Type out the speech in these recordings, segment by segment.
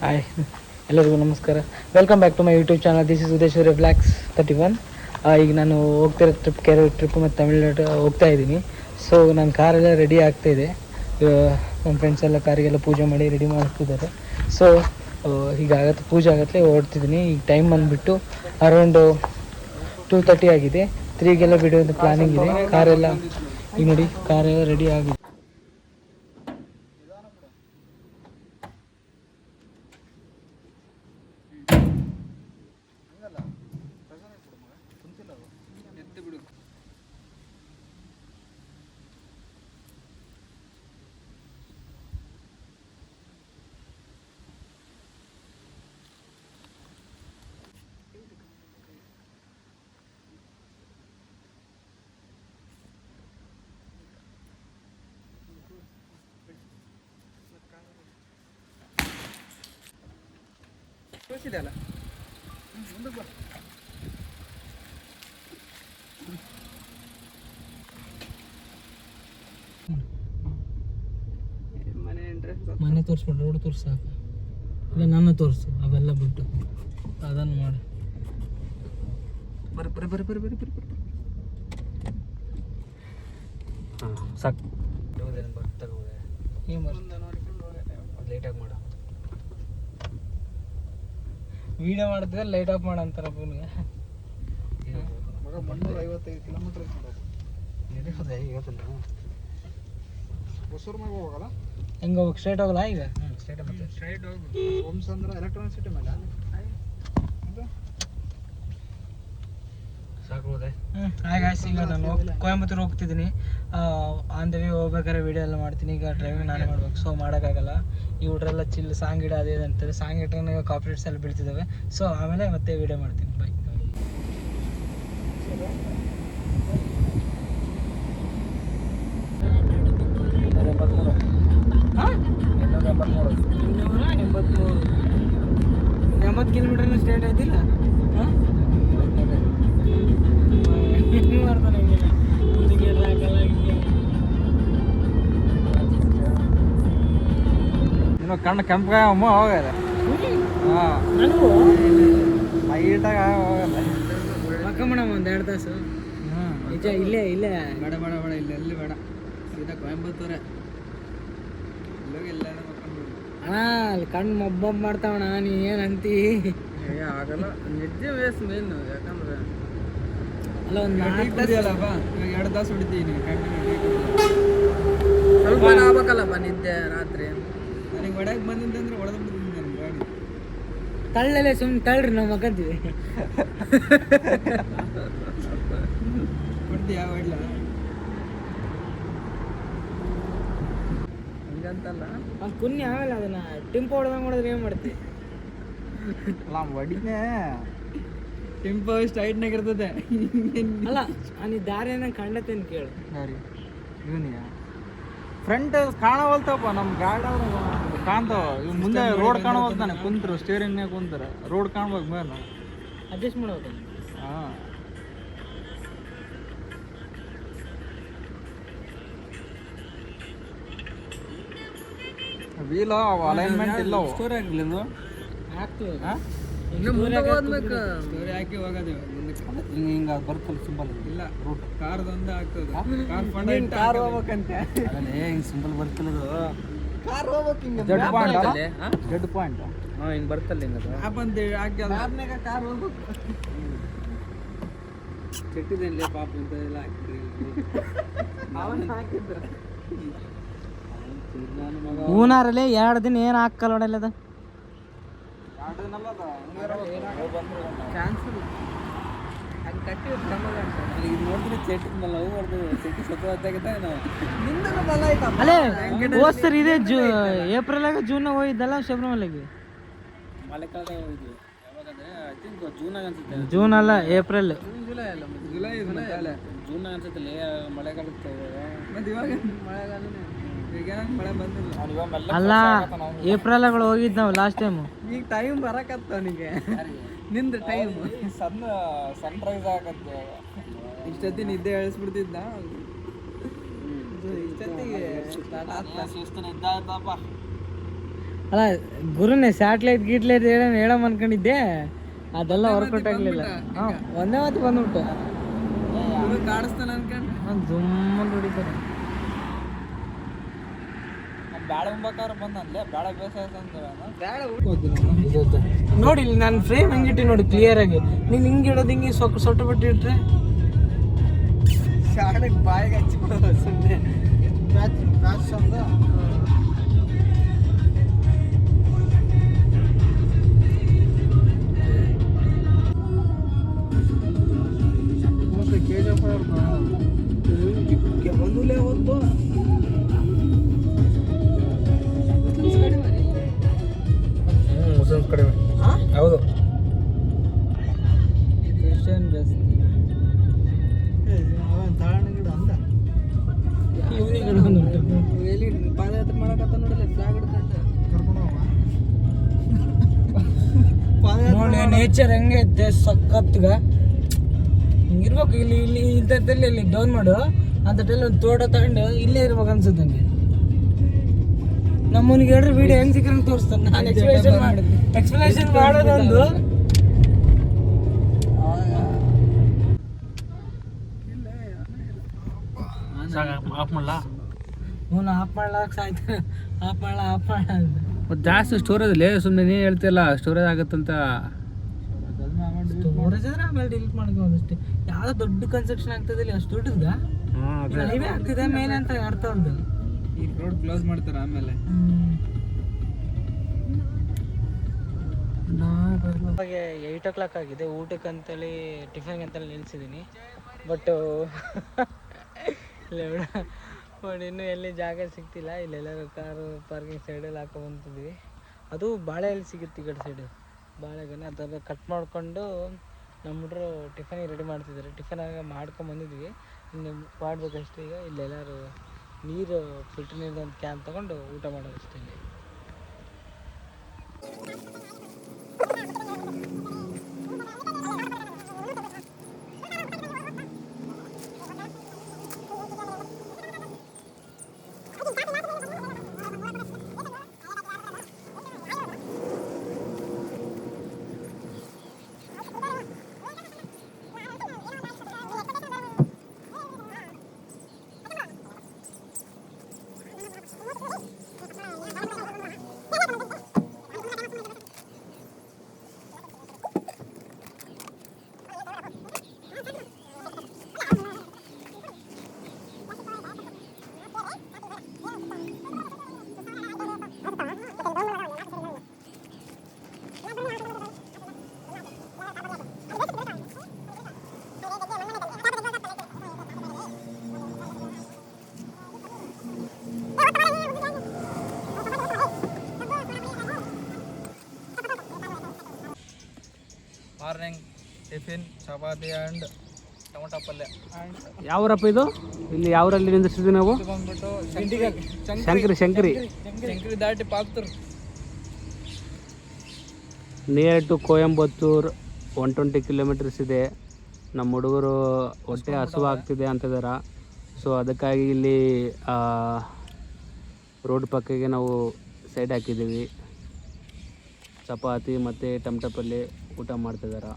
Hi ಎಲ್ಲರಿಗೂ ನಮಸ್ಕಾರ. Welcome back to my YouTube channel. This is Udeshwari blogs 31. ಈಗ ನಾನು ಹೋಗ್ತಿರೋ ಕೇರಳ ಟ್ರಿಪ್ ಮತ್ತು ತಮಿಳ್ನಾಡು ಹೋಗ್ತಾ ಇದ್ದೀನಿ. ಸೊ ನನ್ನ ಕಾರೆಲ್ಲ ರೆಡಿ ಆಗ್ತಾಯಿದೆ. ನಮ್ಮ ಫ್ರೆಂಡ್ಸ್ ಎಲ್ಲ ಕಾರಿಗೆಲ್ಲ ಪೂಜೆ ಮಾಡಿ ರೆಡಿ ಮಾಡ್ತಿದ್ದಾರೆ. ಸೊ ಈಗ ಪೂಜೆ ಆಗತ್ತೆ ಹೊರಡ್ತಿದ್ದೀನಿ. ಈಗ ಟೈಮ್ ಬಂದುಬಿಟ್ಟು ಅರೌಂಡು 2:30 ಆಗಿದೆ. 3ಗೆಲ್ಲ ಬಿಡೋದು ಪ್ಲಾನಿಂಗ್ ಇದೆ. ಕಾರೆಲ್ಲ ಈಗ ನೋಡಿ, ಕಾರೆಲ್ಲ ರೆಡಿ ಆಗಿದೆ. ತೋರಿಸಿದೆಯಲ್ಲ ಮುಂದಕ್ಕೆ ಬಾ. ಮನೆ ತೋರಿಸ್ಬಿಟ್ಟು ರೋಡ್ ತೋರಿಸಿ ಸಾಕು. ಇಲ್ಲ ನನ್ನ ತೋರಿಸು, ಅವೆಲ್ಲ ಬಿಟ್ಟು ಅದನ್ನು ಮಾಡಿ. ಬರ್ರಿ ಬರ್ರಿ ಬರ್ರಿ ಬರ್ರಿ ಬರ್ರಿ ಬರ್ರಿ ಬರ್ರಿ ಸಾಕು. ತಗೋದೆ ಏನು ಲೈಟಾಗಿ ಮಾಡ. ವೀಡಿಯೋ ಮಾಡಿದ್ರೆ ಲೈಟ್ ಆಫ್ ಮಾಡ ಅಂತಾರ ಫೋನ್ಗೆ. ಮಗ 355 ಕಿಲೋಮೀಟರ್ ಹೊಸೂರು ಮಗ ಹೋಗಲ್ಲ. ಹೆಂಗೆ ಹೋಗಿ ಸ್ಟ್ರೈಟ್ ಹೋಗಲ್ಲ ಈಗ? ಸ್ಟ್ರೈಟ್ ಮತ್ತೆ ಸ್ಟ್ರೈಟ್ ಹೋಗಿ ಓಮ್ಸ್ ಅಂದ್ರೆ ಎಲೆಕ್ಟ್ರಾನಿಕ್ ಸಿಟಿ ಮೇಲೆ ಸಾಕು ಹೋದೆ. ಹಾಯ್ ಗಾಯ್ಸ್, ಈಗ ನಾನು ಕೊಯಂಬತ್ತೂರು ಹೋಗ್ತಿದ್ದೀನಿ. ಆನ್ ದ ವೇ ಹೋಗ್ಬೇಕಾದ್ರೆ ವೀಡಿಯೋ ಎಲ್ಲ ಮಾಡ್ತೀನಿ. ಈಗ ಡ್ರೈವಿಂಗ್ ನಾನೇ ಮಾಡ್ಬೇಕು, ಸೊ ಮಾಡೋಕ್ಕಾಗಲ್ಲ. ಈ ಹುಡ್ರೆಲ್ಲ ಚಿಲ್ ಸಾಂಗ್ ಗಿಡ ಅದೇ ಅಂತಾರೆ. ಸಾಂಗ್ ಇಟ್ಟಾಗ ಕಾಪಿರೇಟ್ಸ್ ಎಲ್ಲ ಬೀಳ್ತಿದ್ದಾವೆ. ಸೊ ಆಮೇಲೆ ಮತ್ತೆ ವೀಡಿಯೋ ಮಾಡ್ತೀನಿ. ಬೈ. ಎಂಬತ್ತು ಕಿಲೋಮೀಟರ್ನ ಸ್ಟ್ರೇಟ್ ಆಯ್ತಿಲ್ಲ. ಹಾಂ ಕಣ್ಣು ಕೆಂಪಗಾಯ ಅಮ್ಮ ಹೋಗಲ್ಲ. ಮೈಟಾಗ ಹೋಗಲ್ಲ. ಮಕ್ಕಮ್ಮಣ ಒಂದು 2 ತಾಸು. ನಿಜ ಇಲ್ಲೇ ಇಲ್ಲೇ ಬೇಡ ಬೇಡ ಬೇಡ ಇಲ್ಲ ಎಲ್ಲಿ ಬೇಡ. ಸೀದಾ ಕೊಯಂಬತ್ತೂರೇ ಇಲ್ಲ ಅಣ್ಣ. ಅಲ್ಲಿ ಕಣ್ಣು ಮೊಬ್ಬೊಬ್ಬ ಮಾಡ್ತಾವಣ್ಣ. ನೀ ಏನಂತಿ? ಆಗಲ್ಲ ನಿಜ ವೇಸ್ ಮೇನ್. ಯಾಕಂದ್ರೆ ಅಲ್ಲ ಒಂದು 4 ತಾಸು ಅಲ್ಲಪ್ಪ. ಇವಾಗ 2 ತಾಸು ಹೊಡಿತೀನಿ. ಸ್ವಲ್ಪ ಆಗ್ಬೇಕಲ್ಲಪ್ಪ ನಿದ್ದೆ ರಾತ್ರಿ. ನನಗೆ ಒಳಗೆ ಬಂದಿದ್ದೆ ಅಂದ್ರೆ ಹೊಡೆದು ಬಿಡ್ತೀನಿ ನನ್ನ ಗಾಡಿ. ತಳ್ಳಲ್ಲೇ ಸುಮ್ಮನೆ ತಳ್ಳ್ರಿ, ನಾವು ಮಕ್ಕಂತೀವಿ. ಕೊಡ್ತೀಯ ಹೊಡ್ಲ? ಹಂಗಂತಲ್ಲ ಅದು ಕುನ್ನಿ. ಆಮೇಲೆ ಅದನ್ನ ಟಿಂಪೋ ಹೊಡೆದಂಗೆ ಹೊಡೆದ್ರೆ ಏನು ಮಾಡ್ತೀವಿ? ಅಲ್ಲ ಹೊಡಿನೇ ಟಿಂಪೋ ಸ್ಟ್ರೈಟ್ನಾಗ ಇರ್ತದೆ. ಅಲ್ಲ ನೀ ದಾರಿನ ಕಂಡತೇನು ಕೇಳು. ದಾರಿ ಇವನಿಯ ಫ್ರಂಟ್ ಕಾಣವಲ್ತಪ್ಪ. ನಮ್ಮ ಗಾಡಿ ಕಾಣ್ತಾವ. ಇವ್ ಮುಂದೆ ರೋಡ್ ಕಾಣವಲ್ತಾನೆ. ಕುಂತರು ಸ್ಟೇರಿಂಗ್ನಾಗ ಕುಂತಾರ. ರೋಡ್ ಕಾಣ್ಬೇಕು ಮೇಲೆ ಅಡ್ಜಸ್ಟ್ ಮಾಡ್ಬೇಕು. ಹಾಂ ವೀಲ ಅಲೈನ್ಮೆಂಟ್ ಇಲ್ಲ. ಸ್ಟೋರಿ ಹಾಕ್ಲಿಲ್ಲ ಹಾಕ್ತೀವಿ. ಇನ್ನು ಮುಂದೆ ಹೋಗ್ಬೇಕು. ಸ್ಟೋರಿ ಹಾಕಿ ಹೋಗೋದು ಹಿಂಗೆ ಹಿಂಗೆ ಬರ್ತಲ್ಲ ಸಿಂಬಲ್. ಇಲ್ಲ ರೂಟ್ ಕಾರ್ದೊಂದೇ ಆಗ್ತದೆ. ಕಾರ್ ಹೋಗ್ಬೇಕಂತೆ. ಹಿಂಗೆ ಸಿಂಬಲ್ ಬರ್ತಿಲ್ಲದು. ಕಾರ್ ಹೋಗ್ಬೇಕು ಹಿಂಗೆ ಜಡ್ ಪಾಯಿಂಟ್. ಜಡ್ ಪಾಯಿಂಟ್ ಹಾಂ ಹಿಂಗೆ ಬರ್ತಲ್ಲ. ಹಿಂಗೆ ಆ್ಯಪ್ ಅಂತೇಳಿ ಹಾಕಿ ಆದ್ನಾಗ ಕಾರ್ ಹೋಗ್ಬೇಕು. ಕೆಟ್ಟಿದ್ದೇನೆ ಪಾಪ ಇಂಥದ್ದೆಲ್ಲ ಹಾಕಿದ್ರಿ. ಹಾಕಿದ್ರು ಹೂನಾರಲ್ಲಿ 2 ದಿನ ಏನು ಹಾಕಲ್ಲ ನೋಡಲ್ಲ. ಅದು 2 ದಿನ ಅಲ್ಲ, ಕ್ಯಾನ್ಸಲ್ ಹಂಗೆ ಕಟ್ಟಿ ಇದು ನೋಡಿದ್ರೆ ಚೇಟಿದ್ನಲ್ಲ. ಅವು ಹೊಡೆದು ಚೇಟಿ ಸತ್ವಾಗ್ತಾಗಿದ್ದ ಅಲ್ಲೇ ಹೋದ್ ಸರ್. ಇದೇ ಏಪ್ರಿಲಾಗ ಜೂನಾಗ ಹೋಗಿದ್ದಲ್ಲ ಶಬರಿಮಲೆಗೆ. ಮಳೆಗಾಲದಾಗ ಹೋಗಿದ್ವಿ. ಯಾವಾಗಂದ್ರೆ ಐ ಥಿಂಕ್ ಜೂನಾಗ ಅನ್ಸುತ್ತೆ. ಜೂನ್ ಅಲ್ಲ, ಏಪ್ರಿಲ್. ಜುಲೈ ಅಲ್ಲ, ಜುಲೈ ಜೂನಾಗ ಅನ್ಸುತ್ತೆ. ಮಳೆಗಾಲಕ್ಕೆ ಮತ್ತೆ ಇವಾಗ ಮಳೆಗಾಲನೇ. ಮಳೆ ಬಂದಿಲ್ಲ ಅಲ್ಲ, ಏಪ್ರಿಲ್ಗಳು ಹೋಗಿದ್ದು ನಾವು ಲಾಸ್ಟ್ ಟೈಮು. ಈಗ ಟೈಮ್ ಬರಕತ್ತ ಅವನಿಗೆ. ನಿಂದು ಟೈಮ್ ಸನ್ರೈಸ್ ಆಗತ್ತೆ. ಇಷ್ಟೊತ್ತಿ ನಿದ್ದೆ ಹೇಳಿಸ್ಬಿಡ್ತಿದ್ದ. ಇಷ್ಟೊತ್ತಿಗೆ ಸುಸ್ತನ ಇದ್ದಾಯ್ತಪ್ಪ. ಅಲ್ಲ ಗುರುನೇ ಸ್ಯಾಟ್ಲೈಟ್ ಗೀಟ್ಲೈಟ್ ಹೇಳಮ್ ಅನ್ಕೊಂಡಿದ್ದೆ, ಅದೆಲ್ಲ ವರ್ಕೌಟ್ ಆಗಲಿಲ್ಲ. ಹಾಂ ಒಂದೇ ಮಾತು ಬಂದ್ಬಿಟ್ಟು ಕಾಡಿಸ್ತಾನೆ ಅನ್ಕೊಂಡು ಜುಮ್ಮನ್ ಹೊಡಿತಾರೆ. ಬ್ಯಾಳ ಉಂಬಕಾರ ಬಂದಲ್ಲೇ ಬ್ಯಾಳ ಬೇಸಾಯ ನೋಡಿ, ಇಲ್ಲಿ ನಾನು ಫ್ರೇಮ್ ಹೆಂಗಿಟ್ಟಿ ನೋಡಿ ಕ್ಲಿಯರ್ ಆಗಿ. ನೀನು ಹಿಂಗೆ ಇಡೋದು ಹಿಂಗೆ ಸೊಟ್ಟು ಬಿಟ್ಟು ಇಟ್ರೆ ಶಾಣಕ್ಕೆ ಬಾಯಿಗೆ ಹಚ್ಚಿಬಿಡೋ ಸುಮ್ಮನೆ ಪ್ಯಾಚ್ ಅಂದ. ಬಂದುಲೇ ಒಂದು ಮುಸ್ಲಿಮ್ಸ್ ಕಡಿಮೆ. ಹೌದು, ಕ್ರಿಶ್ಚಿಯನ್ ಜಾಸ್ತಿ. ಗಿಡ ಅಂದ ಎಲ್ಲಿ ಪಾದಯಾತ್ರೆ ಮಾಡಕತ್ತ ನೋಡಿಲ್ಲ, ಫ್ಲಾಗ್ ಹಿಡ್ಕೊಂಡು ನೋಡಿ ನೇಚರ್ ಹೆಂಗೆ ಐತೆ ಸಖತ್ಗ. ಹಿಂಗಿರ್ಬೇಕು. ಇಲ್ಲಿ ಇಲ್ಲಿ ಇಂಥದ್ದಲ್ಲಿ ಇಲ್ಲಿ ಡೌನ್ ಮಾಡು ಅಂಥದ್ದೆಲ್ಲ ಒಂದು ತೋಟ ತಗೊಂಡು ಇಲ್ಲೇ ಇರ್ಬೇಕು ಅನ್ಸುತ್ತೆ ನನಗೆ. ನಮ್ಮನಿಗೆ ಹೇಳ್ರಿ ವಿಡಿಯೋ ಹೆಂಗೆ ಸಿಕ್ಕಂಗೆ ತೋರಿಸ್ತಾನೆ. ನಾನು ಎಕ್ಸ್ಪ್ಲನೇಷನ್ ಮಾಡೋದೊಂದು ಆಫ್ ಮಾಡಲ್ಲ. ಹ್ಞೂ ಆಫ್ ಮಾಡ್ಲಾಕ ಸಾಯ್ತು. ಆಫ್ ಮಾಡ ಮತ್ತು ಜಾಸ್ತಿ ಸ್ಟೋರೇಜ್ ಲೇ, ಸುಮ್ಮನೆ ನೀನು ಹೇಳ್ತಿಲ್ಲ ಸ್ಟೋರೇಜ್ ಆಗುತ್ತಂತ. ಸ್ಟೋರೇಜ್ ಆದ್ರೆ ಆಮೇಲೆ ಡಿಲೀಟ್ ಮಾಡ್ಕೊಂಡು ಅಷ್ಟೇ. ಯಾವುದೋ ದೊಡ್ಡ ಕನ್ಸ್ಟ್ರಕ್ಷನ್ ಆಗ್ತದೆ ಅಷ್ಟು ದೊಡ್ಡದ ಹೈವೇ ಆಗ್ತಿದೆ ಮೇಲೆ ಅಂತ ಅರ್ಥ ಒಂದು. ಈಗ ರೋಡ್ ಕ್ಲೋಸ್ ಮಾಡ್ತಾರೆ ಆಮೇಲೆ. ಇವಾಗ 8 o'clock ಆಗಿದೆ. ಊಟಕ್ಕೆ ಅಂತೇಳಿ ಟಿಫನ್ಗೆ ಅಂತೇಳಿ ನಿಲ್ಸಿದ್ದೀನಿ. ಬಟ್ ಇನ್ನೂ ಎಲ್ಲಿ ಜಾಗ ಸಿಗ್ತಿಲ್ಲ. ಇಲ್ಲೆಲ್ಲರೂ ಕಾರು ಪಾರ್ಕಿಂಗ್ ಸೈಡಲ್ಲಿ ಹಾಕೊಂಡ್ಬಂತಿದ್ವಿ. ಅದು ಬಾಳೆ ಎಲ್ಲಿ ಸಿಗುತ್ತೆ ಈ ಕಡೆ ಸೈಡು, ಬಾಳೆಗೊನೆ ಅದನ್ನು ಕಟ್ ಮಾಡಿಕೊಂಡು ನಮ್ಮ ಹುಡುಗರು ಟಿಫನಿಗೆ ರೆಡಿ ಮಾಡ್ತಿದ್ದಾರೆ. ಟಿಫನ್ ಆಗ ಮಾಡ್ಕೊಂಬಂದಿದ್ವಿ, ಇನ್ನು ಮಾಡಬೇಕಷ್ಟೇ. ಈಗ ಇಲ್ಲೆಲ್ಲರೂ ನೀರು ಫಿಲ್ಟರ್ ನೀರು ಒಂದು ಕ್ಯಾನ್ ತೊಗೊಂಡು ಊಟ ಮಾಡೋದಷ್ಟೇ. ಇಲ್ಲಿ morning tiffin chapati and tomato ಪಲ್ಯ. ಯಾವೂರಪ್ಪ ಇದು? ಇಲ್ಲಿ ಯಾವೂರಲ್ಲಿ ನಿಂದಿರ್ಸಿದ್ವಿ ನಾವು? ಬಂದ್ಬಿಟ್ಟು ಶಂಕರಿ ದಾಟಿ ಪಾಕ್ತೂರು. ನಿಯರ್ ಟು ಕೊಯಂಬತ್ತೂರು 120 kilometers ಇದೆ. ನಮ್ಮ ಹುಡುಗರು ಹೊಟ್ಟೆ ಹಸುವಾಗ್ತಿದೆ ಅಂತಿದ್ದಾರೆ. ಸೊ ಅದಕ್ಕಾಗಿ ಇಲ್ಲಿ ರೋಡ್ ಪಕ್ಕಕ್ಕೆ ನಾವು ಸೈಡ್ ಹಾಕಿದ್ದೀವಿ. ಚಪಾತಿ ಮತ್ತು ಟೊಮಟೊ ಪಲ್ಯ ಊಟ ಮಾಡ್ತಿದ್ದಾರೆ.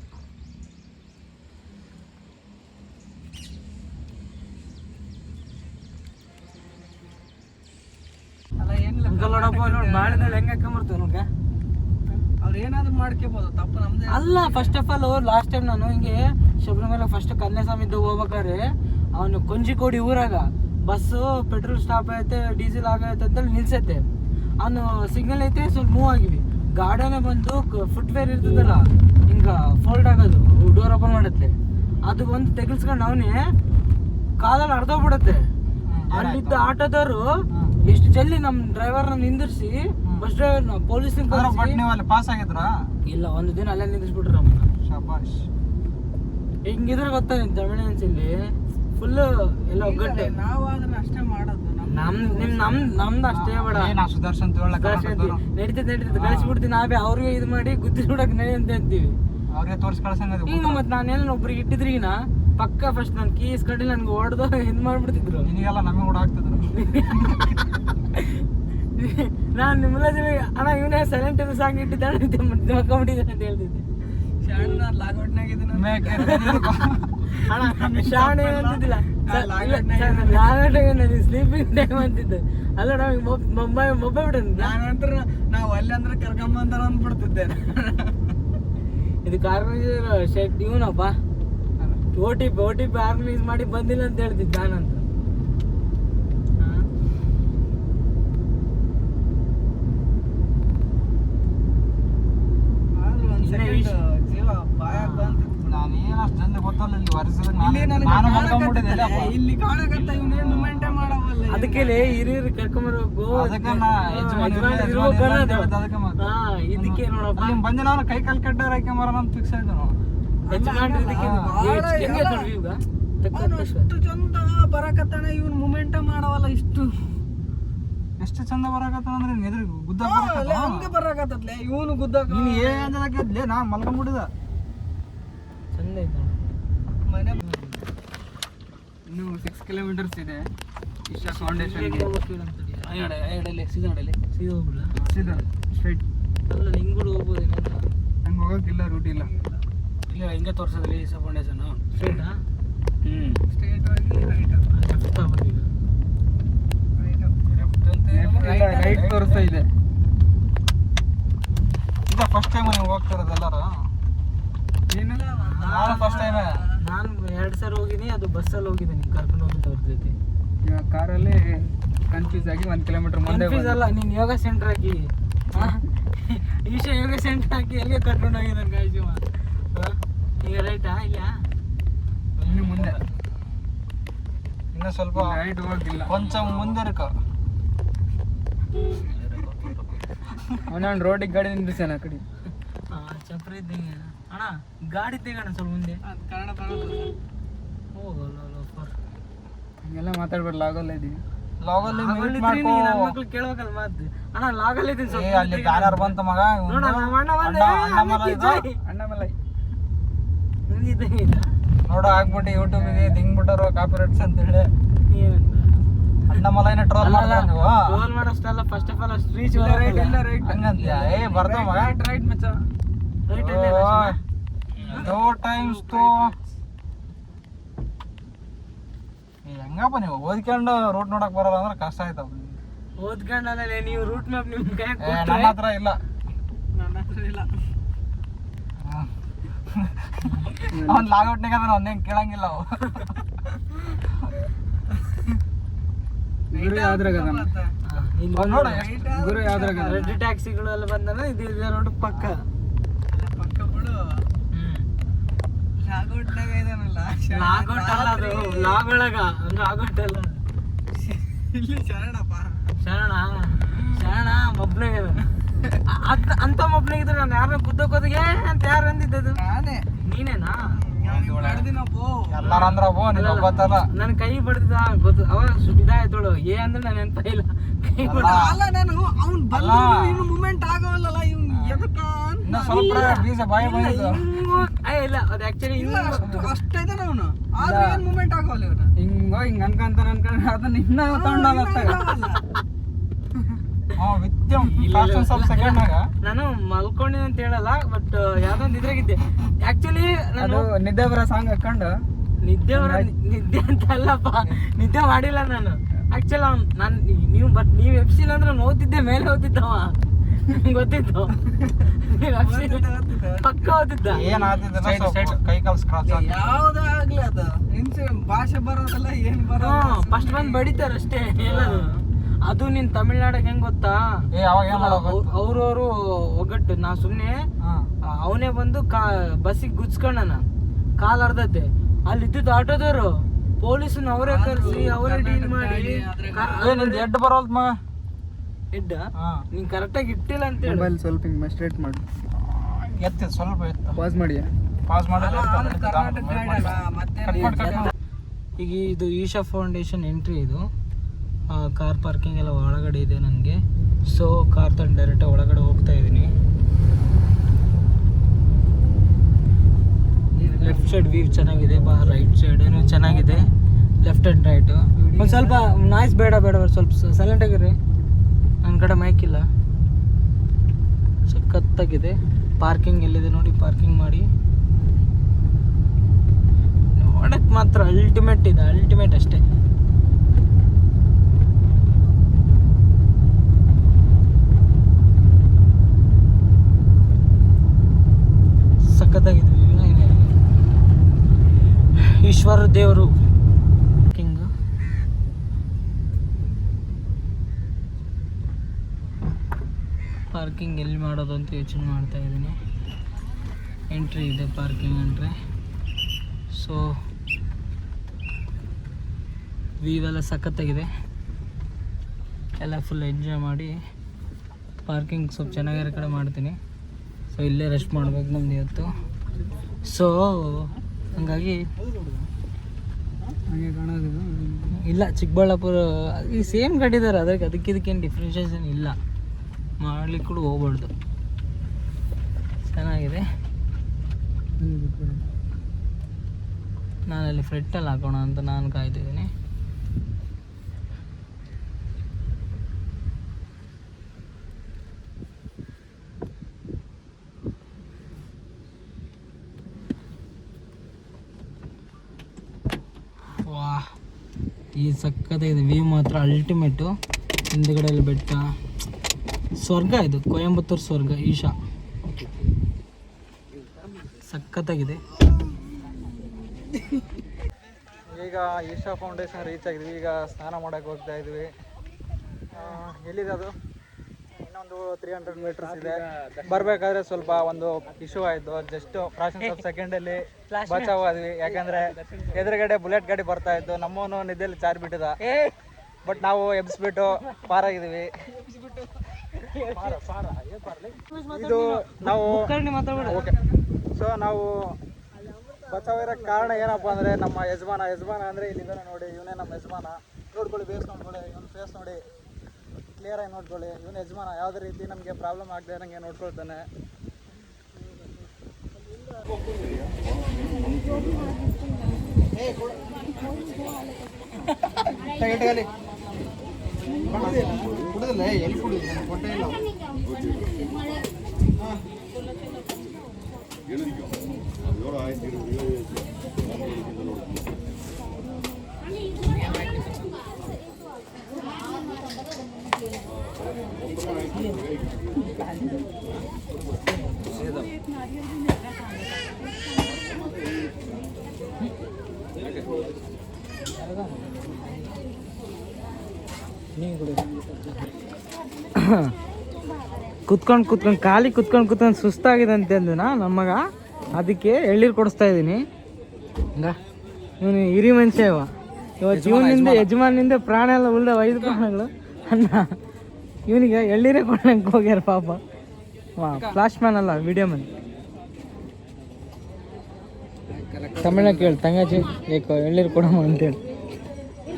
ಅವ್ರು ಏನಾದ್ರು ಮಾಡ್ಕೋಬಹುದು, ತಪ್ಪು ನಮ್ದೇ ಅಲ್ಲ. First of all last time ನಾನು ಹಿಂಗೆ ಶಬರಿಮಲೆ ಫಸ್ಟ್ ಕನ್ಯಾಸ್ವಾಮಿ ಹೋಗ್ಬೇಕಾದ್ರೆ ಅವನು ಕೊಂಜಿಕೋಡಿ ಊರಾಗ ಬಸ್ಸು ಪೆಟ್ರೋಲ್ ಸ್ಟಾಪ್ ಐತೆ, ಡೀಸೆಲ್ ಆಗೈತೆ ಅಂತೇಳಿ ನಿಲ್ಸೈತೆ. ಅವನು ಸಿಗ್ನಲ್ ಐತೆ, ಸ್ವಲ್ಪ ಮೂವ್ ಆಗಿವಿ. ಗಾರ್ಡನೇ ಬಂದು ಫುಟ್ವೇರ್ ಇರ್ತದಲ್ಲ ಹಿಂಗ ಫೋಲ್ಡ್ ಆಗೋದು, ಡೋರ್ ಓಪನ್ ಮಾಡತ್ತೆ, ಅದು ಬಂದು ತೆಗಿಸ್ಕೊಂಡು ಅವನೇ ಕಾಲಲ್ಲಿ ಅರ್ಧೋಗ್ಬಿಡತ್ತೆ. ಅಲ್ಲಿದ್ದ ಆಟೋದವರು ಎಷ್ಟು ಜಲ್ದಿ ನಮ್ಮ ಡ್ರೈವರ್ನ ನಿಂದಿರ್ಸಿ, ಬಸ್ ಡ್ರೈವರ್ನ ಪೊಲೀಸ್ ಪಾಸ್ ಆಗಿದ್ರ ಇಲ್ಲ, ಒಂದು ದಿನ ಅಲ್ಲೇ ನಿಂದಿಸ್ಬಿಟ್ರು. ಶಾಬಾಷ್. ಹಿಂಗಿದ್ರೆ ಗೊತ್ತಾ ತಮಿಳ್ನಾಡಲ್ಲಿ ಫುಲ್ ಎಲ್ಲ ಒಗ್ಗಟ್ಟೆ. ನಾವು ಅದನ್ನ ಅಷ್ಟೇ ಮಾಡೋದು, ನಮ್ದು ಅಷ್ಟೇ ಬೇಡ. ಸುದರ್ಶನ್ ನಡೀತದೆ ಕಳಿಸ್ಬಿಡ್ತೀನಿ. ನಾವೇ ಅವ್ರಿಗೆ ಇದು ಮಾಡಿ ಗುದ್ದಿಸ್ಬಿಡಕ್ ನಡಿ ಅಂತ ಅಂತೀವಿ. ಅವ್ರಿಗೆ ತೋರಿಸಿ ಕಳ್ಸಂಗ. ಈಗ ಮತ್ತೆ ನಾನೇನು ಒಬ್ರಿಗೆ ಇಟ್ಟಿದ್ರಿಗಿನ ಪಕ್ಕ ಫಸ್ಟ್ ನಾನು ಕೀಸ್ ಕಡ್ಡಿ ನನ್ಗೆ ಹೊಡೆದು ಇದು ಮಾಡ್ಬಿಡ್ತಿದ್ರು. ನಿನಗೆಲ್ಲ ನಮಗೆ ಓಡಾಕ್ತಿದ್ರು. ನಾನು ನಿಮ್ಮಲ್ಲ ಅಣ್ಣ ಇವನೇ ಸೈಲೆಂಟ್ ಇರೋ ಸಾಂಗ್ ಇಟ್ಟಿದ್ದಾನೆ ಮಕ್ಕೊಂಬಿಟ್ಟಿದ್ದಾನೆ ಅಂತ ಹೇಳ್ತಿದ್ದೆ. ಅಣ್ಣ ಶಾಣೆ ಅಂತಿದ್ದಿಲ್ಲ, ಸ್ಲೀಪಿಂಗ್ ಟೈಮ್ ಅಂತಿದ್ದೆ. ಅಲ್ಲ ನಮಗೆ ಮೊಬೈಲ್ ಬಿಡ ನಾನಂತರ ನಾವು ಅಲ್ಲಿ ಅಂದ್ರೆ ಕರ್ಕೊಂಬಂತಾರ ಅಂದ್ಬಿಡ್ತಿದ್ದೆ. ಇದಕ್ಕೆ ಆರ್ಗನೈಸರ್ ಶೆಟ್ ಇವನಪ್ಪ, ಓ ಟಿ ಪಿ ಆರ್ಗನೈಸ್ ಮಾಡಿ ಬಂದಿಲ್ಲ ಅಂತ ಹೇಳ್ತಿದ್ದ ನಾನಂತ. ಇಲ್ಲಿ ಕಾಣಕತ್ತ ಇವನೇ ಮೊಮೆಂಟೇ ಮಾಡವಲ್ಲ. ಅದಕ್ಕೆ ಹಿರಿಯರು ಕರ್ಕೊಂಬರ್ಬೇಕು, ಇದಕ್ಕೆ ನೋಡಪ್ಪ ಬಂದ ನಾನು ಕೈ ಕಾಲು ಕಡ್ಡಾರ ಹಾಕ್ಕೊಂಬರ ಅಂತ ಫಿಕ್ಸ್ ಆಯ್ತು ನಾವು. ಎಷ್ಟು ಚಂದ ಬರಕತ್ತಾನ ಇವನ್ ಮೊಮೆಂಟ ಮಾಡವಲ್ಲ. ಎಷ್ಟು ಚಂದ ಬರಕತ್ತಾನ ಅಂದ್ರೆ ಎದುರು ಗುದ್ದ ಹಂಗೆ ಬರಕತ್ತಲೆ ಇವನು ಗುದ್ದ. ನೀನು ಏನ್ಲೇ ನಾ ಮಲ್ಕೊಂಡ್ಬಿಟ್ಟಿದ. ಚಂದ ಐತೆ ಮನೆ. ಇನ್ನು 6 ಕಿಲೋಮೀಟರ್ಸ್ ಇದೆ ಇಶಾ ಫೌಂಡೇಶನ್. ಸೀದಾ ಸ್ಟ್ರೈಟ್. ಅಲ್ಲ ನಿಂಗೆ ಕೂಡ ಹೋಗ್ಬೋದೇನೋ. ಹಂಗೆ ಹೋಗೋಕ್ಕಿಲ್ಲ, ರೂಟ್ ಇಲ್ಲ. ಇಲ್ಲ ಹಿಂಗೆ ತೋರಿಸೋದ್ರಿ ಇಶಾ ಫೌಂಡೇಶನ್ ಸ್ಟ್ರೈಟಾ? ಸ್ಟ್ರೈಟ್ ಹೋಗಿ ರೈಟ್. ಲೆಫ್ಟ್ ಆಗ್ಬೇಕು ಈಗ. ರೈಟ್ ತೋರಿಸ್ತಾ ಇದೆ. ಇದು ಫಸ್ಟ್ ಟೈಮ್ ನೀವು ಹೋಗ್ತಿರೋದು ಎಲ್ಲರೂ? ನಾನು ಫಸ್ಟ್ ಟೈಮ್. ನಾನು 2 ಸಲ ಹೋಗಿನಿ, ಅದು ಬಸ್ಸಲ್ಲಿ ಹೋಗಿದ್ದೀನಿ ಕರ್ಕೊಂಡು ಹೋಗಿದ್ದು ಅವ್ರ ಜೊತೆ. ಇವಾಗ ಕಾರಲ್ಲಿ ಕನ್ಫ್ಯೂಸ್ ಆಗಿ 1 ಕಿಲೋಮೀಟರ್ ಮುಂದೆ ಕನ್ಫ್ಯೂಸ್ ಅಲ್ಲ, ನೀನು ಯೋಗ ಸೆಂಟರ್ ಹಾಕಿ ಈಶಾ ಯೋಗ ಸೆಂಟರ್ ಹಾಕಿ ಎಲ್ಲಿಗೆ ಕರ್ಕೊಂಡು ಹೋಗಿದ್ದಾನೆ ಗಾಯಜು. ಈಗ ರೈಟಾ? ಇಲ್ಲ ಇನ್ನು ಮುಂದೆ ಇನ್ನು ಸ್ವಲ್ಪ ರೈಟ್ ಹೋಗಿಲ್ಲ, ಕೊಂಚ ಮುಂದೆ ಇರಕ. ಅವನು ರೋಡಿಗೆ ಗಾಡಿ ನಿಂದಿರ್ಸಾನ ಆ ಕಡೆ. ಚಪ್ರ ಇದ್ದಂಗೆ ಅಣ್ಣ, ಗಾಡಿ ತೆಗೋಣ ಸ್ವಲ್ಪ ಮುಂದೆ. ಹೋಗಲ್ಲ ಹಿಂಗೆಲ್ಲ ಮಾತಾಡ್ಬೇಡ. ಲಾಗಲ್ಲ ಇದೀವಿ. ಲಾಗಲ್ಲಿ ನನ್ನ ಮಕ್ಳು ಕೇಳ್ಬೇಕಲ್ಲ ಮಾತು. ಅಣ್ಣ ಲಾಗಲ್ಲಿ ಇದ್ದೀನಿ ಸ್ವಲ್ಪ. ಅಲ್ಲಿ ಬ್ಯಾನರ್ ಬಂತ ಮಗ. ನೋಡ ಹಾಕ್ಬಿಟ್ಟು ಯೂಟ್ಯೂಬಿಗೆ ದಿಂಗ್ಬಿಟ್ಟರು ಕಾಪಿರೈಟ್ಸ್ ಅಂತ ಹೇಳಿ ಅಣ್ಣಮಲೈನ ಟ್ರೋಲ್ ಮಾಡೋಷ್ಟಲ್ಲ. ಫಸ್ಟ್ ಆಫ್ ಆಲ್ ಅಷ್ಟು ರೀಚ್ ಹಂಗಂತೀಯ? ಬರ್ತಾವ ಮಗ. ರೈಟ್ ಮಚ್ಚ. Two times two. ಹೆಂಗಪ್ಪ ನೀವು ಓದ್ಕೊಂಡು ರೂಟ್ ನೋಡಕ್ ಬರಲ್ಲ ಅಂದ್ರೆ ಕಷ್ಟ ಆಯ್ತಪ್ಪ. ಓದ್ಕೊಂಡಲ್ಲ ನೀವು ರೂಟ್ ಮ್ಯಾಪ್ ನಿಮ್ ಕೈ. ನನ್ನ ಹತ್ರ ಇಲ್ಲ. ಅವ್ನು ಲಾಗೌಟ್ನಾಗ ಅಂದ್ರೆ ಒಂದೇನು ಕೇಳಂಗಿಲ್ಲ ಅವು. ಗುರು ಯಾವ್ದ್ರಾಗ ನೋಡ, ಗುರು ಯಾವ್ದ್ರಾಗ ರೆಡ್ ಟ್ಯಾಕ್ಸಿಗಳು ಎಲ್ಲ ಬಂದಲ್ಲ. ಇದು ರೋಡ್ ಪಕ್ಕ ಬಿಡು. ಲಾಗೌಟ್ನಾಗ ಇದಾನಲ್ಲ. ಲಾಗೌಟ್ ಅಲ್ಲ ಅದು, ಲಾಗೊಳಗ. ಲಾಗೌಟ್ ಅಲ್ಲ ಇಲ್ಲಿ. ಶರಣಪ್ಪ, ಶರಣ ಮೊಬ್ನಾಗ ಅಂತ ಮೊಬ್ನಾಗಿದ್ರು. ನಾನು ಯಾರನ್ನ ಗುದ್ದೋಕೋದಿಗೆ ಅಂತ ಯಾರು ಅಂದಿದ್ದದು? ನಾನೇ. ನೀನೇನಾ? ಎಲ್ಲಾರ ಅಂದ್ರ ನನ್ ಕೈ ಬಡ್ದಿದ್ದ ಗೊತ್ತು. ಅವಾಗ ಇದಾಯ್ತೋಳು ಏ ಅಂದ್ರೆ ನಾನು ನೆನಪ ಇಲ್ಲ. ಕೈ ಅಲ್ಲ ನಾನು ಅವ್ನು ಬಂದ ಮೂಮೆಂಟ್ ಆಗವಲ್ಲ. ಇವ್ನು ಸ್ವಲ್ಪ ಬೀಜ ಬಾಯಿ ಬಂದಿದ್ದು ಇಲ್ಲ. ಅದು ಆಕ್ಚುಲಿ ಅಷ್ಟ ಇದಾನ ಅವನು. ಆದ್ರೆ ಏನ್ ಮೂಮೆಂಟ್ ಆಗವಲ್ಲ ಇವನು. ಹಿಂಗ ಅನ್ಕೊಂತಾನ ಅದನ್ನ ಇನ್ನ ತಗೊಂಡಾಗ ನಾನು ಮಲ್ಕೊಂಡಿನಿ ಅಂತ ಹೇಳಲ್ಲ, ಬಟ್ ಯಾವ್ದೊಂದು ಇದ್ರಾಗಿದ್ದೆ. ಆಕ್ಚುಲಿ ನಾನು ನಿದ್ದೆ ಬರೋ ಸಾಂಗ್ ಹಾಕೊಂಡು ನಿದ್ದೆ ಅಂತ ಅಲ್ಲಪ್ಪ, ನಿದ್ದೆ ಮಾಡಿಲ್ಲ ನಾನು. ಆಕ್ಚುಲಿ ನಾನು ನೀವು ಎಪ್ಸಿಲ್ ಅಂದ್ರೆ ನಾನು ಓದ್ತಿದ್ದೆ, ಮೇಲೆ ಓದ್ತಿದ್ದವ. ಗೊತ್ತಿತ್ತು ಪಕ್ಕ ಓದ್ತಿದ್ದ. ಕೈ ಕಾಲು ಸ್ಕ್ರಾಚ್ ಯಾವ್ದಾಗ್ಲಿ ಅದು ಭಾಷೆ ಬರೋದಲ್ಲ, ಏನ್ ಬರೋ ಫಸ್ಟ್ ಬಂದು ಬಡಿತಾರ ಅಷ್ಟೇ ಎಲ್ಲದು. ಅದು ನೀನ್ ತಮಿಳ್ನಾಡಿಗೆ ಹೆಂಗ್ ಗೊತ್ತಾ, ಅವ್ರವ್ರು ಒಗ್ಗಟ್ಟು. ನಾ ಸುಮ್ನೆ ಅವನೇ ಬಂದು ಬಸ್ಸಿಗೆ ಗುಚ್ಕೊಂಡನ, ಕಾಲ್ ಅರ್ಧತೆ. ಅಲ್ಲಿ ಇದ್ದಿದ್ದು ಆಟೋದವ್ರು ಪೊಲೀಸನ್ನ ಅವರೇ ಕರ್ಸಿ ಅವರೇ ಡೀಲ್ ಮಾಡಿ. ಎಡ್ ಬರೋಲ್ತ ಮಗ. ಎಡ್ಡ ನೀನ್ ಕರೆಕ್ಟಾಗಿ ಇಟ್ಟಿಲ್ಲ ಅಂತ ಹೇಳಿ. ಮೊಬೈಲ್ ಸ್ವಲ್ಪ ಹಿಂಗೆ ಸ್ಟ್ರೇಟ್ ಮಾಡಿ ಎತ್ತಿ, ಸ್ವಲ್ಪ ಎತ್ತು. ಪಾಸ್ ಮಾಡಿ ಈಗ ಇದು ಈಶಾ ಫೌಂಡೇಶನ್ ಎಂಟ್ರಿ. ಇದು ಕಾರ್ ಪಾರ್ಕಿಂಗ್ ಎಲ್ಲ ಒಳಗಡೆ ಇದೆ ನನಗೆ. ಸೊ ಕಾರ್ ತಂದು ಡೈರೆಕ್ಟಾಗಿ ಒಳಗಡೆ ಹೋಗ್ತಾ ಇದ್ದೀನಿ. ಲೆಫ್ಟ್ ಸೈಡ್ ವ್ಯೂ ಚೆನ್ನಾಗಿದೆ, ರೈಟ್ ಸೈಡ್ ಚೆನ್ನಾಗಿದೆ. ಲೆಫ್ಟ್ ಆ್ಯಂಡ್ ರೈಟು ಒಂದು ಸ್ವಲ್ಪ ನಾಯ್ಸ್ ಬೇಡ ಸ್ವಲ್ಪ ಸೈಲೆಂಟ್ ಆಗಿರಿ. ನನ್ನ ಕಡೆ ಮೈಕ್ ಇಲ್ಲ. ಸಖತ್ತಾಗಿದೆ. ಪಾರ್ಕಿಂಗ್ ಎಲ್ಲಿದೆ ನೋಡಿ, ಪಾರ್ಕಿಂಗ್ ಮಾಡಿ. ನೋಡಕ್ಕೆ ಮಾತ್ರ ಅಲ್ಟಿಮೇಟ್ ಇದೆ, ಅಲ್ಟಿಮೇಟ್ ಅಷ್ಟೇ. ಸಖತ್ತಾಗಿದೆ. ಈಶ್ವರ ದೇವರು ಕಿಂಗ್. ಪಾರ್ಕಿಂಗ್ ಎಲ್ಲಿ ಮಾಡೋದು ಅಂತ ಯೋಚನೆ ಮಾಡ್ತಾ ಇದ್ದೀನಿ. ಎಂಟ್ರಿ ಇದೆ, ಪಾರ್ಕಿಂಗ್ ಎಂಟ್ರಿ. ಸೊ ವ್ಯೂ ಸಖತ್ತಾಗಿದೆ. ಎಲ್ಲ ಫುಲ್ ಎಂಜಾಯ್ ಮಾಡಿ ಪಾರ್ಕಿಂಗ್ ಸ್ವಲ್ಪ ಚೆನ್ನಾಗಿರೋ ಕಡೆ ಮಾಡ್ತೀನಿ. ಸೊ ಇಲ್ಲೇ ರೆಸ್ಟ್ ಮಾಡ್ಬೇಕು ನಮ್ದು ಇವತ್ತು. ಸೊ ಹಂಗಾಗಿ ಹಾಗೆ ಕಾಣೋದು ಇಲ್ಲ, ಚಿಕ್ಕಬಳ್ಳಾಪುರ ಈ ಸೇಮ್ ಗಾಡಿ ಇದ್ದಾರೆ, ಅದಕ್ಕೇನು ಡಿಫ್ರೆನ್ಷಿಯೇಷನ್ ಇಲ್ಲ. ಮಾಡ್ಲಿಕ್ಕೆ ಕೂಡ ಹೋಗ್ಬಾರ್ದು. ಚೆನ್ನಾಗಿದೆ. ನಾನಲ್ಲಿ ಫ್ರೆಟ್ಟಲ್ಲಿ ಹಾಕೋಣ ಅಂತ ನಾನು ಕಾಯ್ತಿದ್ದೀನಿ. ವಾ, ಈ ಸಕ್ಕತ್ತಾಗಿದೆ. ವ್ಯೂ ಮಾತ್ರ ಅಲ್ಟಿಮೇಟು. ಹಿಂದ್ಗಡೆಯಲ್ಲಿ ಬೆಟ್ಟ, ಸ್ವರ್ಗ ಇದು. ಕೊಯಂಬತ್ತೂರು ಸ್ವರ್ಗ, ಈಶಾ. ಸಖತ್ತಾಗಿದೆ. ಈಗ ಈಶಾ ಫೌಂಡೇಶನ್ ರೀಚ್ ಆಗಿದ್ವಿ. ಈಗ ಸ್ನಾನ ಮಾಡೋಕ್ಕೆ ಹೋಗ್ತಾ ಇದ್ವಿ. ಎಲ್ಲಿದೆ ಅದು? ಇನ್ನೊಂದು 300 ಮೀಟರ್ಸ್ ಇದೆ. ಬರಬೇಕಾದ್ರೆ ಸ್ವಲ್ಪ ಒಂದು ಇಶ್ಯೂ ಆಯಿತು. ಜಸ್ಟ್ ಫ್ರಾಕ್ಷನ್ಸ್ ಆಫ್ ಸೆಕೆಂಡಲ್ಲಿ ಬಚಾವ್ ಆದ್ವಿ. ಯಾಕಂದರೆ ಎದುರುಗಡೆ ಬುಲೆಟ್ ಗಾಡಿ ಬರ್ತಾ ಇತ್ತು. ನಮ್ಮವನು ನಿದ್ದೆಯಲ್ಲಿ ಚಾರ್ ಬಿಟ್ಟಿದ. ಬಟ್ ನಾವು ಎಬ್ಸ್ಬಿಟ್ಟು ಪಾರಾಗಿದ್ದೀವಿ. ಇದು ನಾವು ಓಕೆ. ಸೊ ನಾವು ಬಚಾವಿರೋಕ್ಕೆ ಕಾರಣ ಏನಪ್ಪ ಅಂದರೆ ನಮ್ಮ ಯಜಮಾನ ಅಂದರೆ ಇಲ್ಲಿದ್ದಾನೆ ನೋಡಿ. ಇವನೇ ನಮ್ಮ ಯಜಮಾನ. ನೋಡ್ಕೊಳ್ಳಿ, ಬೇಸ್ ನೋಡ್ಕೊಳ್ಳಿ, ಇವನು ಫೇಸ್ ನೋಡಿ, ಕ್ಲಿಯರಾಗಿ ನೋಡ್ಕೊಳ್ಳಿ. ಇವನು ಯಜಮಾನ. ಯಾವುದೇ ರೀತಿ ನಮಗೆ ಪ್ರಾಬ್ಲಮ್ ಆಗದೆ ನನಗೆ ನೋಡ್ಕೊಳ್ತಾನೆ. ಕುಡಿದಿಲ್ಲ, ಎಲ್ಲಿ ಕುಡಿದಿಲ್ಲ, ಕೊಟ್ಟೆ ಇಲ್ಲ. ಕುತ್ಕೊಂಡು ಖಾಲಿ ಕುತ್ಕೊಂಡು ಸುಸ್ತಾಗಿದೆ ಅಂತ ಅಂದನಾ ನಮ್ಮ ಮಗ. ಅದಕ್ಕೆ ಎಳ್ಳೀರು ಕೊಡಿಸ್ತಾ ಇದ್ದೀನಿ. ಹಂಗ ಇವನು ಹಿರಿ ಮನುಷ್ಯ ಇವತ್ತು ಇವನಿಂದ ಯಜಮಾನಿಂದ ಪ್ರಾಣ ಎಲ್ಲ ಉಳ್ದ 5 ಪ್ರಾಣಗಳು ಅನ್ನ ಇವನಿಗೆ ಎಳ್ಳೀರೇ ಕೊಡಂಗೆ ಹೋಗ್ಯಾರ ಪಾಪ. ಫ್ಲಾಶ್ ಮ್ಯಾನ್ ಅಲ್ಲ, ವಿಡಿಯೋ ಮ್ಯಾನ್. ತಮಿಳ ಕೇಳಿ, ತಂಗಾಜಿ ಏಕೋ ಎಳ್ಳೀರು ಕೊಡಮ್ಮ ಅಂತೇಳಿ.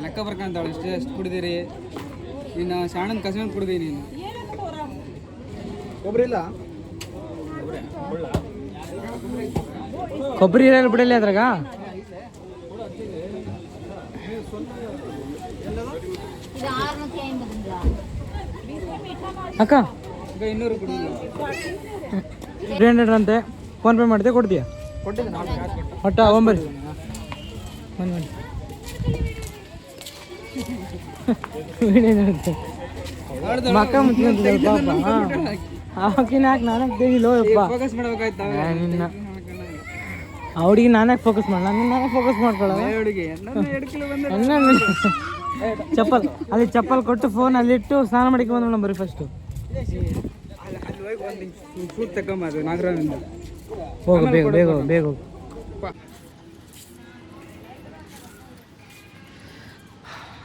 ಲೆಕ್ಕ ಬರ್ಕೊಂತಾಳೆ. ಎಷ್ಟು ಕುಡಿದಿರಿ? ಇನ್ನು ಶಾಣನ್ ಕಸನ್ ಕುಡಿದೀನಿ. ನೀನು ಕೊಬ್ಬರಿ ಇಲ್ಲ, ಕೊಬ್ಬರಿ ಇರಲ್ಲ ಬಿಡಲಿ ಅದ್ರಾಗ. ಅಕ್ಕ 200 ಕುಡಿದಿಲ್ಲ. 300 ಅಂತೆ. ಫೋನ್ ಪೇ ಮಾಡಿದೆ, ಕೊಡ್ತೀಯ? ಕೊಟ್ಟಿದ್ದೆ ನಾನು. ಒಟ್ಟ ಒಂಬರಿ ಮಕ್ಕ ಮುಚ್ಕೊಂತಿದ್ದೆ ಪಾಪ. ಆಕಿನ ಯಾಕೆ ನಾನಕ್ಕೆ ದೇವಿಲ್ಲೋ ಯಪ್ಪ. ಫೋಕಸ್ ಮಾಡ್ಬೇಕಾಯ್ತು. ನಿನ್ನ ಆ ಹುಡುಗಿ ನಾನಾಕೆ ಫೋಕಸ್ ಮಾಡ, ನಾನೇ ಫೋಕಸ್ ಮಾಡ್ಕೊಳ್ಳೋ. ಹುಡುಗಿ ಚಪ್ಪಲ್ ಅಲ್ಲಿ ಚಪ್ಪಲ್ ಕೊಟ್ಟು ಫೋನ್ ಅಲ್ಲಿಟ್ಟು ಸ್ನಾನ ಮಾಡಿಕೆ ಬಂದ ಬರೀ ಫಸ್ಟು. ಫುಡ್ ತಗೊಂಬದು ನಾಗರಾವಿಂದ. ಹೋಗು, ಬೇಗ ಹೋಗು.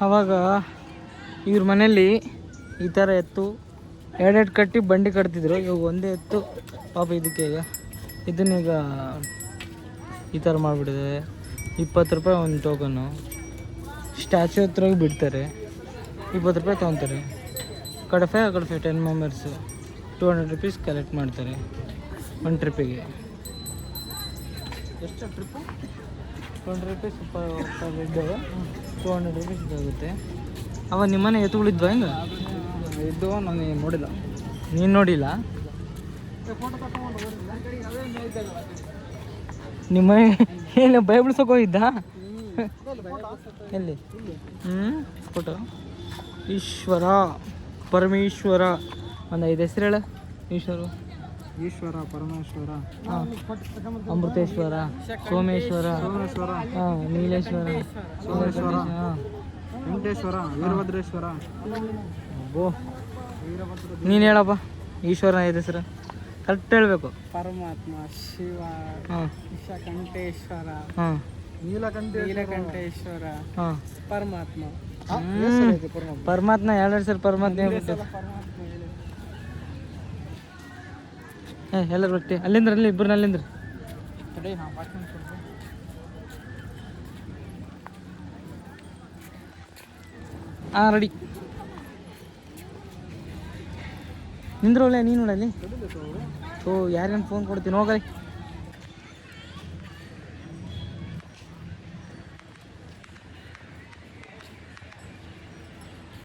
ಅವಾಗ ಇವ್ರ ಮನೇಲಿ ಈ ಥರ ಎತ್ತು 2 ಕಟ್ಟಿ ಬಂಡಿ ಕಟ್ತಿದ್ರು. ಇವಾಗ ಒಂದೇ ಎತ್ತು ಪಾಪ. ಇದಕ್ಕೆ ಈಗ ಇದನ್ನೀಗ ಈ ಥರ ಮಾಡಿಬಿಟ್ಟಿದೆ. 20 ರೂಪಾಯಿ ಒಂದು ಟೋಕನ್ನು. ಸ್ಟ್ಯಾಚು ಹತ್ರ ಬಿಡ್ತಾರೆ, 20 ರೂಪಾಯಿ ತೊಗೊತಾರೆ. ಕಡೆ 10 ಮೆಂಬರ್ಸು 200 ರೂಪೀಸ್ ಕಲೆಕ್ಟ್ ಮಾಡ್ತಾರೆ ಒಂದು ಟ್ರಿಪ್ಪಿಗೆ. ಎಷ್ಟು trip? 20 rupees per head, 200 rupees ಆಗುತ್ತೆ. ಅವ ನಿಮ್ಮನೆ ಎತ್ತುಗಳಿದ್ವಾ? ಹಿಂಗೆ ಇದು ನಾನು ನೋಡಿಲ್ಲ. ನೀನು ನೋಡಿಲ್ಲ? ನಿಮ್ಮ ಏನು ಭಯ ಬಿಡ್ಸೋಕೆ ಹೋಗಿದ್ದ? ಎಲ್ಲಿ? ಫೋಟೋ ಈಶ್ವರ ಪರಮೇಶ್ವರ ಒಂದು 5 ಹೆಸರು ಹೇಳ. ಈಶ್ವರ ಪರಮೇಶ್ವರ, ಅಮೃತೇಶ್ವರ, ಸೋಮೇಶ್ವರ, ಹಾಂ ನೀಲೇಶ್ವರ, ಸೋಮೇಶ್ವರ, ವೆಂಕಟೇಶ್ವರ, ವೀರಭದ್ರೇಶ್ವರ. ಓ ನೀನು ಹೇಳಪ್ಪ ಈಶ್ವರನ 5 ಹೆಸರು ಕರೆಕ್ಟ್ ಹೇಳಬೇಕು. ಪರಮಾತ್ಮ, ಶಿವ, ಹಾಂ ಕಂಠೇಶ್ವರ, ಹಾಂ ನೀಲಕಂಠೇಶ್ವರ, ಹಾಂ ಪರಮಾತ್ಮ. ಪರಮಾತ್ಮ 2 ಹೆಸರು ಪರಮಾತ್ಮ ಹೇಳ್ಬಿಟ್ಟು ಎಲ್ಲರೂ ಬಿಟ್ಟು ಅಲ್ಲಿಂದ್ರ ಅಲ್ಲಿ ಇಬ್ಬರನ್ನ ಅಲ್ಲಿಂದ್ರ. ಹಾಂ ರೆಡಿ ನಿಂದ್ರೊಳ್ಳೆ ನೀನು ನೋಡಲ್ಲಿ. ಓ ಯಾರೇನು ಫೋನ್ ಕೊಡ್ತೀನಿ ಹೋಗಲಿ.